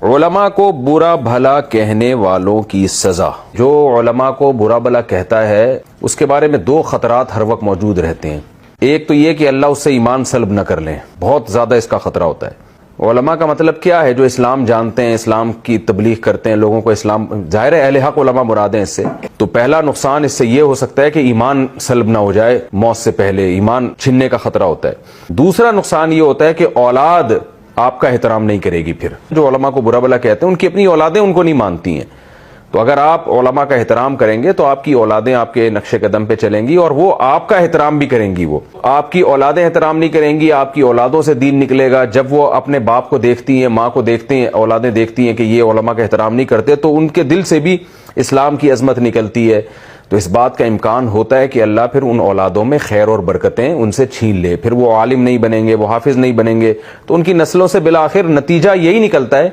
علماء کو برا بھلا کہنے والوں کی سزا۔ جو علماء کو برا بھلا کہتا ہے اس کے بارے میں دو خطرات ہر وقت موجود رہتے ہیں۔ ایک تو یہ کہ اللہ اس سے ایمان سلب نہ کر لیں، بہت زیادہ اس کا خطرہ ہوتا ہے۔ علماء کا مطلب کیا ہے؟ جو اسلام جانتے ہیں، اسلام کی تبلیغ کرتے ہیں، لوگوں کو اسلام، ظاہر ہے اہل حق علماء مراد ہیں اس سے۔ تو پہلا نقصان اس سے یہ ہو سکتا ہے کہ ایمان سلب نہ ہو جائے، موت سے پہلے ایمان چھننے کا خطرہ ہوتا ہے۔ دوسرا نقصان یہ ہوتا ہے کہ اولاد آپ کا احترام نہیں کرے گی۔ پھر جو علماء کو برا بھلا کہتے ہیں ان کی اپنی اولادیں ان کو نہیں مانتی ہیں، تو اگر آپ علماء کا احترام کریں گے تو آپ کی اولادیں آپ کے نقش قدم پہ چلیں گی اور وہ آپ کا احترام بھی کریں گی۔ وہ آپ کی اولادیں احترام نہیں کریں گی، آپ کی اولادوں سے دین نکلے گا۔ جب وہ اپنے باپ کو دیکھتی ہیں، ماں کو دیکھتی ہیں، اولادیں دیکھتی ہیں کہ یہ علماء کا احترام نہیں کرتے، تو ان کے دل سے بھی اسلام کی عظمت نکلتی ہے۔ تو اس بات کا امکان ہوتا ہے کہ اللہ پھر ان اولادوں میں خیر اور برکتیں ان سے چھین لے، پھر وہ عالم نہیں بنیں گے، وہ حافظ نہیں بنیں گے، تو ان کی نسلوں سے بالآخر نتیجہ یہی نکلتا ہے